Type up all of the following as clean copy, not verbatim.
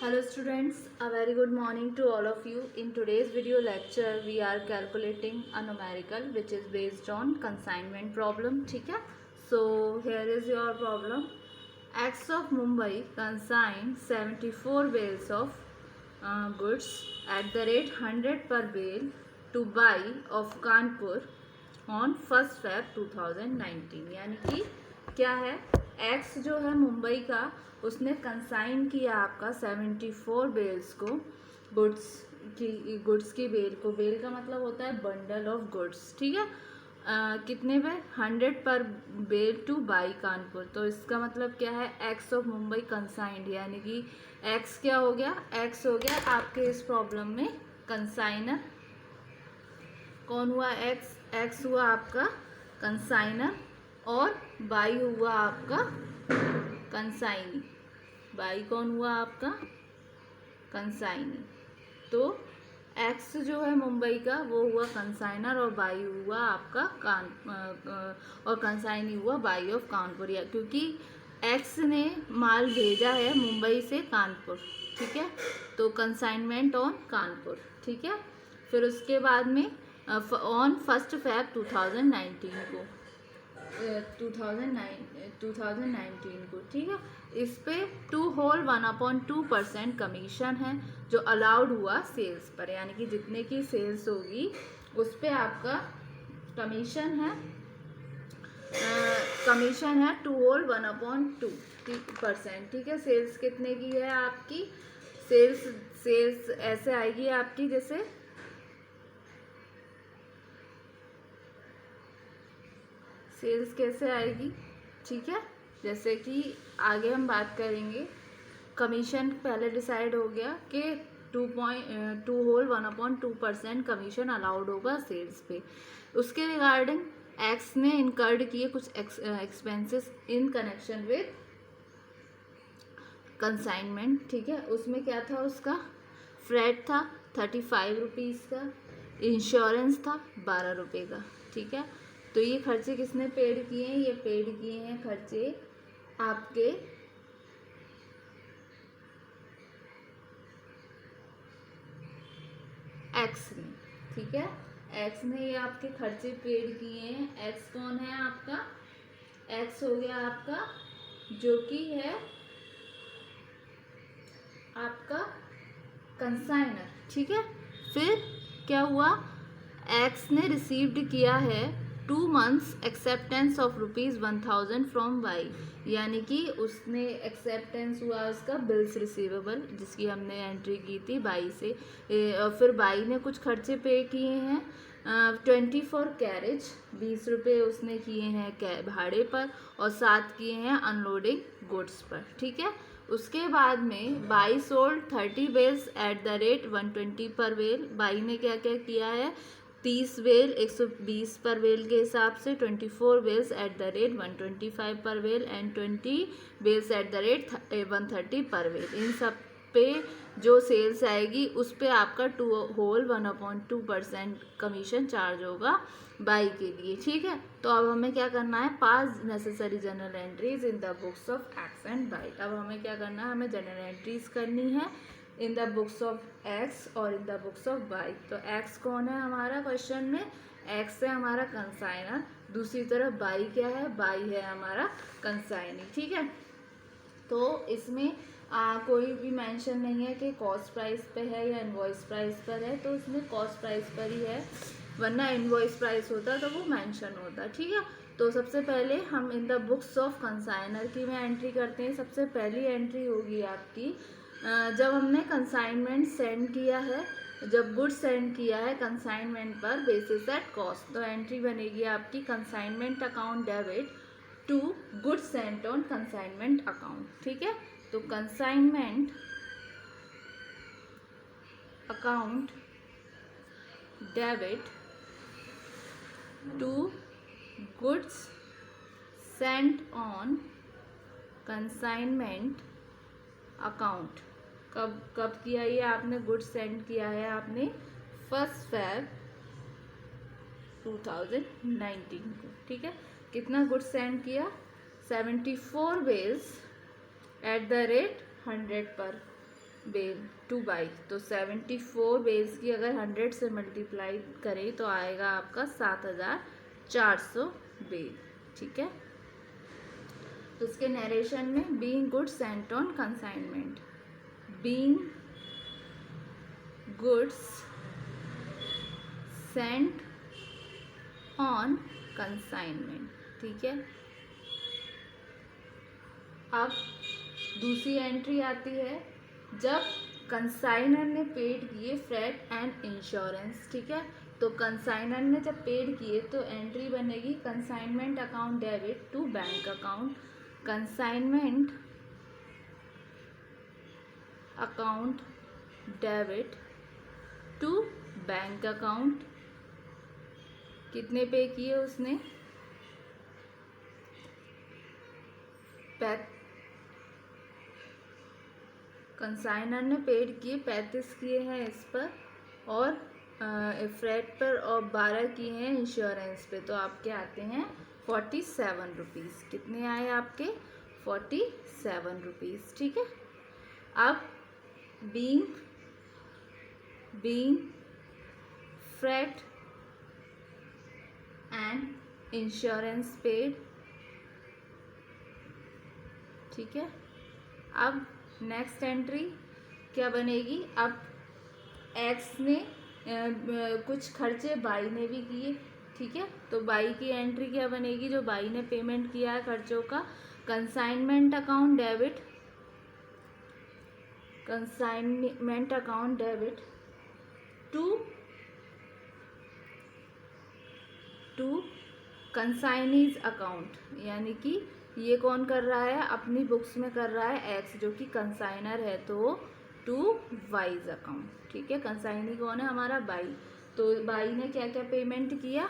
Hello students, a very good morning to all of you. In today's video lecture, we are calculating a numerical which is based on consignment problem. ठीक है? So here is your problem. X of Mumbai consigned 74 bales of goods at the rate 100 per bale to buy of Kanpur on 1st Feb 2019. यानी कि क्या है, x जो है मुंबई का, उसने कंसाइन किया आपका 74 बेल्स को, गुड्स की बेल को। बेल का मतलब होता है बंडल ऑफ गुड्स, ठीक है। कितने पे? 100 पर बेल टू बाई कानपुर। तो इसका मतलब क्या है, एक्स ऑफ मुंबई कंसाइंड, यानी कि एक्स क्या हो गया, एक्स हो गया आपके इस प्रॉब्लम में कंसाइनर। कौन हुआ? एक्स। एक्स हुआ आपका कंसाइनर और बाई हुआ आपका कंसाइनी। बाई कौन हुआ आपका? कंसाइनी। तो एक्स जो है मुंबई का वो हुआ कंसाइनर और बाई हुआ आपका और कंसाइनी हुआ बाई ऑफ कानपुर, या क्योंकि एक्स ने माल भेजा है मुंबई से कानपुर, ठीक है। तो कंसाइनमेंट ऑन कानपुर, ठीक है। फिर उसके बाद में ऑन 1 Feb 2019 को 2019 को, ठीक है। इस पे 2/1/2% कमीशन है जो अलाउड हुआ सेल्स पर, यानी कि जितने की सेल्स होगी उस पे आपका कमीशन है। कमीशन है 2/1/2%, ठीक है। सेल्स कितने की है आपकी? सेल्स ऐसे आएगी आपकी, जैसे सेल्स कैसे आएगी, ठीक है। जैसे कि आगे हम बात करेंगे। कमीशन पहले डिसाइड हो गया कि 2/1/2% कमीशन अलाउड होगा सेल्स पे। उसके रिगार्डिंग एक्स ने इनकर्ड किए कुछ expenses in connection with consignment, ठीक है। उसमें क्या था? उसका फ्रेट था 35 रुपीज़ का, इंश्योरेंस था 12 रुपये का, ठीक है। तो ये खर्चे किसने पेड किए हैं? ये पेड किए हैं खर्चे आपके एक्स ने, ठीक है। एक्स ने ये आपके खर्चे पेड किए हैं। एक्स कौन है आपका? एक्स हो गया आपका जो कि है आपका कंसाइनर, ठीक है। फिर क्या हुआ? एक्स ने रिसीव्ड किया है 2 months acceptance of ₹1000 from by, यानी कि उसने एक्सेप्टेंस हुआ उसका बिल्स रिसीवेबल, जिसकी हमने एंट्री की थी बाई से। और फिर बाई ने कुछ खर्चे पे किए हैं 24 कैरेज, 20 रुपये उसने किए हैं भाड़े पर, और 7 किए हैं अनलोडिंग गुड्स पर, ठीक है। उसके बाद में by sold 30 bales at the rate 120 पर बेल। बाई ने क्या क्या किया है? 30 बेल 120 पर बेल के हिसाब से, 24 बेल्स एट द रेट 125 पर bale and 20 bales at the rate 130 पर बेल। इन सब पे जो सेल्स आएगी उस पे आपका 2/1/2% कमीशन चार्ज होगा बाई के लिए, ठीक है। तो अब हमें क्या करना है? पास necessary general entries in the books of x and by. अब हमें क्या करना है? हमें जनरल एंट्रीज करनी है in the books of X और in the books of Y. तो एक्स कौन है हमारा क्वेश्चन में? एक्स है हमारा कंसाइनर। दूसरी तरफ बाई क्या है? बाई है हमारा कंसाइनी, ठीक है। तो इसमें कोई भी मेंशन नहीं है कि कॉस्ट प्राइस पे है या इनवॉइस प्राइस पर है, तो इसमें कॉस्ट प्राइस पर ही है, वरना इनवॉइस प्राइस होता तो वो मेंशन होता, ठीक है। तो सबसे पहले हम in the books of consignor की में एंट्री करते हैं। सबसे पहली एंट्री होगी आपकी जब हमने कंसाइनमेंट सेंड किया है, जब गुड सेंड किया है कंसाइनमेंट पर बेसिस एट कॉस्ट, तो एंट्री बनेगी आपकी consignment account debit to goods sent on consignment account, ठीक है। तो consignment account debit to goods sent on consignment account. कब कब किया ये आपने? गुड्स सेंड किया है आपने 1 Feb 2019 को, ठीक है। कितना गुड्स सेंड किया? 74 बेल्स एट द रेट 100 पर, बेल टू बाई, तो 74 बेल्स की अगर 100 से मल्टीप्लाई करें तो आएगा आपका 7400 बेल। ठीक है, तो इसके नरेशन में being goods sent on consignment, being goods sent on consignment. ठीक है, अब दूसरी एंट्री आती है जब कंसाइनर ने पेड किए फ्रेट एंड इंश्योरेंस। ठीक है, तो कंसाइनर ने जब पेड किए तो एंट्री बनेगी consignment account debit to bank account, consignment account debit to bank account. कितने पे किए उसने, कंसाइनर ने पेड किए 35 किए हैं इस पर, और फ्रेट पर, और 12 किए हैं इंश्योरेंस पे, तो आपके आते हैं 47 रुपीज़। कितने आए आपके 47 रुपीज़। ठीक है, अब being freight and insurance paid. ठीक है, अब नेक्स्ट एंट्री क्या बनेगी, अब एक्स ने कुछ खर्चे बाई ने भी किए। ठीक है, तो बाई की एंट्री क्या बनेगी, जो बाई ने पेमेंट किया है खर्चों का, consignment account debit, consignment account debit to consignees account, यानी कि ये कौन कर रहा है, अपनी बुक्स में कर रहा है एक्स जो कि कंसाइनर है, तो टू वाइज अकाउंट। ठीक है, कंसाइनी कौन है, हमारा बाई, तो बाई ने क्या क्या पेमेंट किया,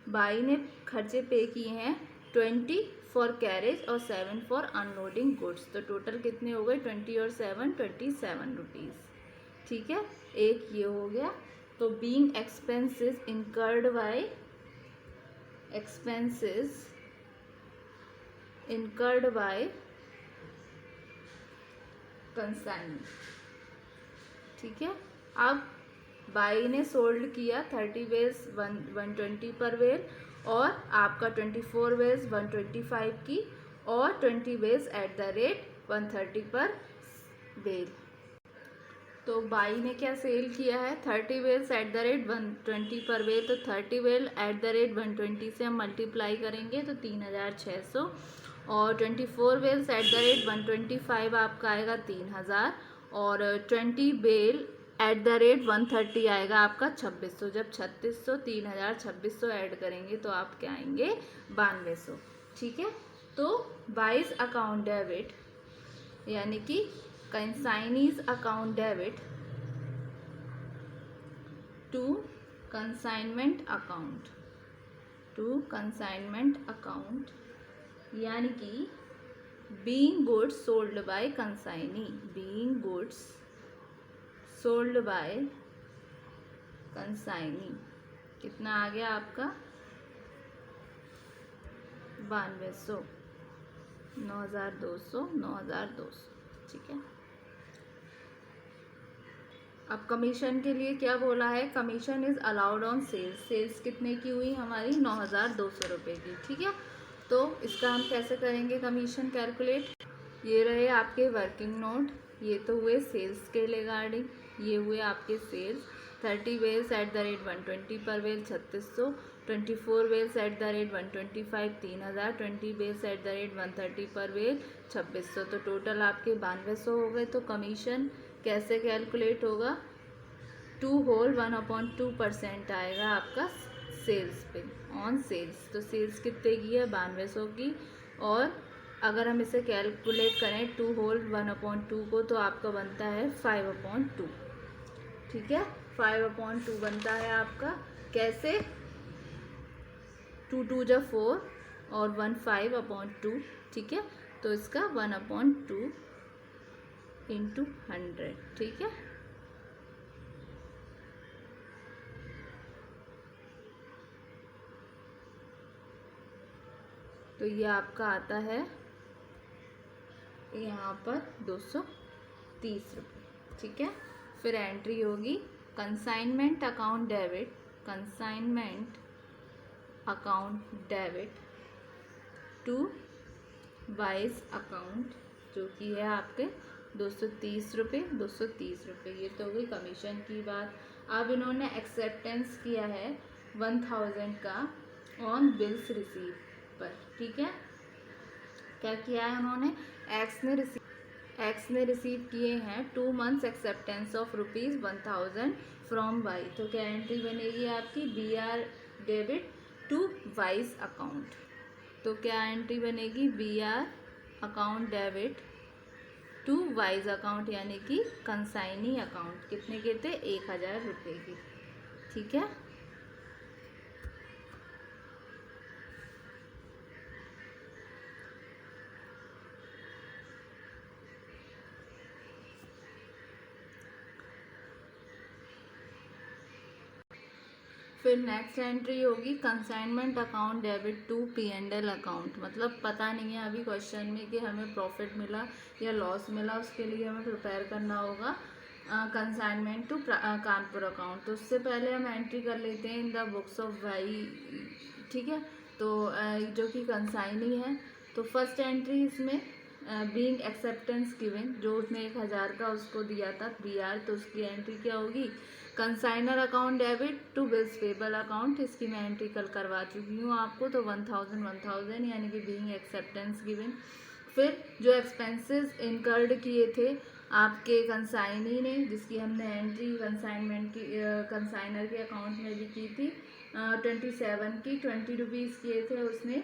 बाई ने खर्चे पे किए हैं 20 फॉर कैरेज और 7 फॉर अनलोडिंग गुड्स, तो टोटल कितने हो गए 20 और 7 27 रुपीज़। ठीक है, एक ये हो गया। तो being expenses incurred by consignee. ठीक है, अब बाई ने सोल्ड किया 30 बेल्स 120 पर बेल, और आपका 24 बेल्स 125 की, और 20 बेल्स एट द रेट 130 पर बेल। तो बाई ने क्या सेल किया है, 30 बेल्स एट द रेट 120 पर बेल, तो 30 बेल एट द रेट 120 से हम मल्टीप्लाई करेंगे तो 3600, और 24 बेल्स एट द रेट 125 आपका आएगा 3000, और 20 बेल एट द रेट 130 आएगा आपका 2600। जब 3600 3000 2600 ऐड करेंगे तो आप क्या आएंगे 9200। ठीक है, तो बाइज अकाउंट डेबिट यानी कि consignees account debit to consignment account, यानी कि being goods sold by consignee, being goods sold by consignee, कितना आ गया आपका 9200, 9200। ठीक है, अब कमीशन के लिए क्या बोला है, commission is allowed on sales, sales कितने की हुई हमारी 9200 रुपये की। ठीक है, तो इसका हम कैसे करेंगे कमीशन कैलकुलेट, ये रहे आपके वर्किंग नोट, ये तो हुए सेल्स के रिगार्डिंग, ये हुए आपके sales. 30 bales at the rate 120 पर bale 3600, 24 bales at the rate 125 3000, 20 bales at the rate 130 पर बेल 2600, तो टोटल आपके 9200 हो गए। तो कमीशन कैसे कैलकुलेट होगा, 2 होल 1/2% आएगा आपका सेल्स पे, ऑन सेल्स, तो सेल्स कितने की है 9200 की, और अगर हम इसे कैलकुलेट करें 2 होल 1/2 को तो आपका बनता है 5/2। ठीक है, 5/2 बनता है आपका, कैसे 2 2 जा 4 और 1 5/2। ठीक है, तो इसका 1/2 इंटू 100। ठीक है, तो ये आपका आता है यहाँ पर 250। 30 रुपये, ठीक है। फिर एंट्री होगी consignment account debit, consignment account debit to Y's account, जो कि है आपके 230 रुपये, 230 रुपये। ये तो हो गई कमीशन की बात। अब इन्होंने एक्सेप्टेंस किया है 1000 का ऑन बिल्स रिसीव पर, ठीक है। क्या किया है उन्होंने, एक्स ने रिसीव किए हैं 2 months acceptance of ₹1000 from Y. तो क्या एंट्री बनेगी आपकी, BR debit to Y's account. तो क्या एंट्री बनेगी, BR account debit to Y's account, यानी कि कंसाइनी अकाउंट। कितने के थे, 1000 रुपये की, ठीक है। फिर नेक्स्ट एंट्री होगी consignment account debit to P&L account. मतलब पता नहीं है अभी क्वेश्चन में कि हमें प्रॉफिट मिला या लॉस मिला, उसके लिए हमें प्रिपेयर करना होगा कंसाइनमेंट टू कानपुर अकाउंट। तो उससे पहले हम एंट्री कर लेते हैं in the books of Y, ठीक है। तो जो कि कंसाइनी है, तो फर्स्ट एंट्री इसमें बीइंग एक्सेप्टेंस गिवन, जो उसने 1000 का उसको दिया था BR, तो उसकी एंट्री क्या होगी, consignor account debit to bills payable account. इसकी मैं एंट्री कल करवा चुकी हूँ आपको। तो 1000 यानी कि बीइंग एक्सेप्टेंस गिवन। फिर जो एक्सपेंसेस इनकर्ड किए थे आपके कंसाइनी ने, जिसकी हमने एंट्री कंसाइनमेंट की कंसाइनर के अकाउंट में भी की थी 27 की, 20 रुपीज़ किए थे उसने,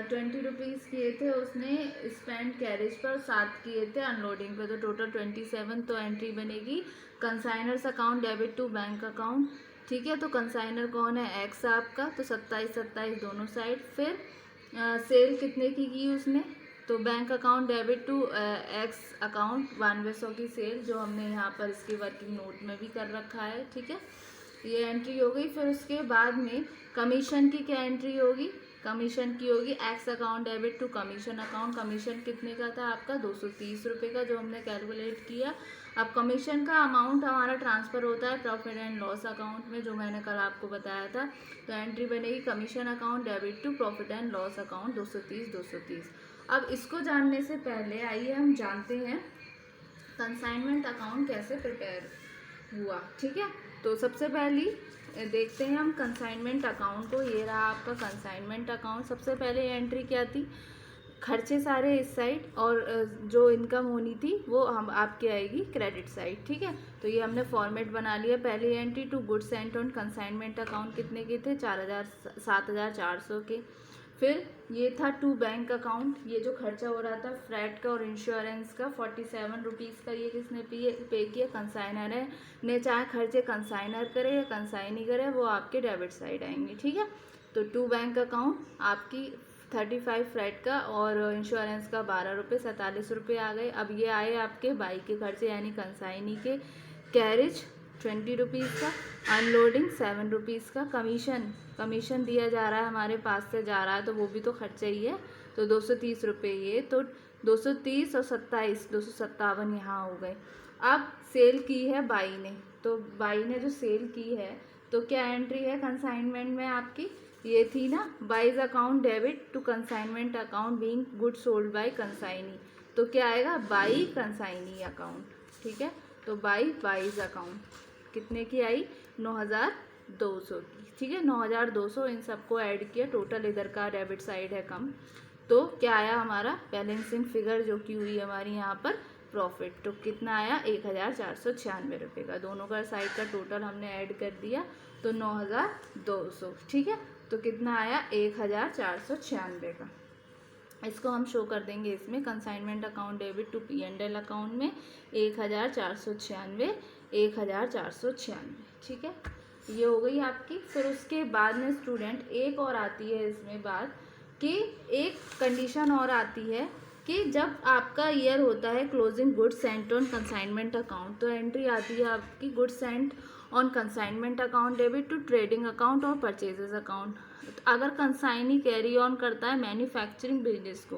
20 रुपीज़ किए थे उसने स्पेंड कैरेज पर, 7 किए थे अनलोडिंग पे, तो टोटल 27। तो एंट्री बनेगी consignor's account debit to bank account, ठीक है। तो कंसाइनर कौन है, एक्स आपका, तो 27 दोनों साइड। फिर सेल कितने की उसने, तो bank account debit to X account 9200 की सेल, जो हमने यहाँ पर इसके वर्किंग नोट में भी कर रखा है, ठीक है। ये एंट्री हो गई। फिर उसके बाद में कमीशन की क्या एंट्री होगी, कमीशन की होगी X account debit to commission account. Commission कितने का था आपका, 230 रुपये का, जो हमने कैलकुलेट किया। अब कमीशन का अमाउंट हमारा ट्रांसफ़र होता है प्रॉफिट एंड लॉस अकाउंट में, जो मैंने कल आपको बताया था। तो एंट्री बनेगी commission account debit to profit and loss account 230। अब इसको जानने से पहले आइए हम जानते हैं कंसाइनमेंट अकाउंट कैसे प्रिपेयर हुआ, ठीक है। तो सबसे पहली देखते हैं हम कंसाइनमेंट अकाउंट को। ये रहा आपका कंसाइनमेंट अकाउंट। सबसे पहले एंट्री क्या थी, खर्चे सारे इस साइड, और जो इनकम होनी थी वो हम आपके आएगी क्रेडिट साइड, ठीक है। तो ये हमने फॉर्मेट बना लिया। पहली entry to goods sent on consignment account कितने के थे, 7400 के। फिर ये था टू बैंक अकाउंट, ये जो खर्चा हो रहा था फ्रैट का और इंश्योरेंस का 47 रुपीज़ का, ये किसने पे किया, कंसाइनर है ने। चाहे खर्चे कंसाइनर करे या कंसाइनी करे, वो आपके डेबिट साइड आएंगे, ठीक है। तो टू बैंक अकाउंट आपकी 35 फ्रैट का और इंश्योरेंस का 12 रुपये, 47 रुपये आ गए। अब ये आए आपके बाइक के खर्चे यानी कंसाइनी के, कैरेज 20 रुपीज़ का, अनलोडिंग 7 रुपीज़ का, कमीशन दिया जा रहा है हमारे पास से जा रहा है, तो वो भी तो खर्चा ही है। तो 230 रुपये ये, तो 230 और 27 257 यहाँ हो गए। अब सेल की है बाई ने, तो बाई ने जो सेल की है, तो क्या एंट्री है कंसाइनमेंट में आपकी, ये थी ना, Y's account debit to consignment account being good sold by consignee. तो क्या आएगा, बाई कंसाइनी अकाउंट, ठीक है। तो बाई बाइज अकाउंट कितने की आई, 9200 की, ठीक है। 9200, इन सबको ऐड किया, टोटल इधर का डेबिट साइड है कम, तो क्या आया हमारा बैलेंसिंग फिगर, जो कि हुई हमारी यहाँ पर प्रॉफिट। तो कितना आया, 1496 रुपये का। दोनों का साइड का टोटल हमने ऐड कर दिया, तो 9200, ठीक है। तो कितना आया, 1496 का। इसको हम शो कर देंगे इसमें, consignment account debit to P&L account में 1496, 1496, ठीक है। ये हो गई आपकी। फिर उसके बाद में स्टूडेंट एक और आती है इसमें बात, कि एक कंडीशन और आती है कि जब आपका ईयर होता है closing goods sent on consignment account, तो एंट्री आती है आपकी goods sent on consignment account debit to trading account और परचेजेस अकाउंट। अगर कंसाइनी कैरी ऑन करता है मैन्युफैक्चरिंग बिजनेस को,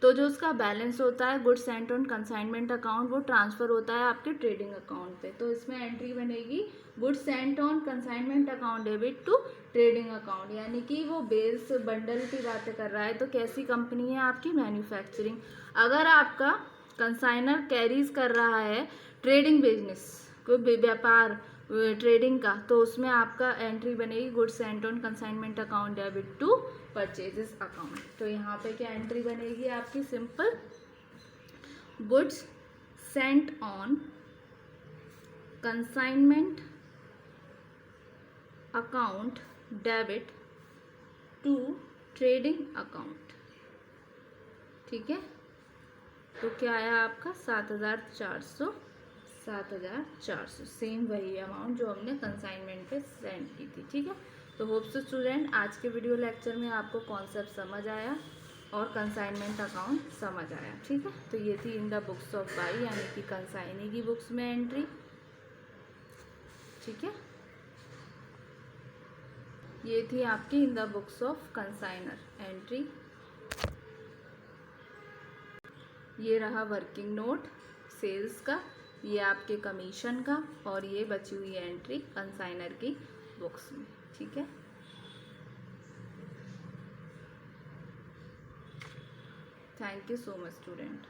तो जो उसका बैलेंस होता है goods sent on consignment account वो ट्रांसफ़र होता है आपके ट्रेडिंग अकाउंट पे। तो इसमें एंट्री बनेगी goods sent on consignment account debit to trading account, यानी कि वो बेल्स बंडल की बातें कर रहा है। तो कैसी कंपनी है आपकी? मैन्युफैक्चरिंग। अगर आपका कंसाइनर कैरीज कर रहा है ट्रेडिंग बिजनेस, कोई व्यापार ट्रेडिंग का, तो उसमें आपका एंट्री बनेगी goods sent on consignment account debit to purchases account. तो यहाँ पे क्या एंट्री बनेगी आपकी? Simple, goods sent on consignment account debit to trading account. ठीक है, तो क्या आया आपका? 7,400 सेम वही अमाउंट जो हमने कंसाइनमेंट पे सेंड की थी। ठीक है, तो होप सो स्टूडेंट आज के वीडियो लेक्चर में आपको कॉन्सेप्ट समझ आया और कंसाइनमेंट अकाउंट समझ आया। ठीक है, तो ये थी इन द बुक्स ऑफ बाई यानी कि कंसाइनी की बुक्स में एंट्री। ठीक है, ये थी आपकी in the books of consignor entry. ये रहा वर्किंग नोट सेल्स का, ये आपके कमीशन का, और ये बची हुई एंट्री कंसाइनर की बुक्स में। ठीक है, thank you so much student.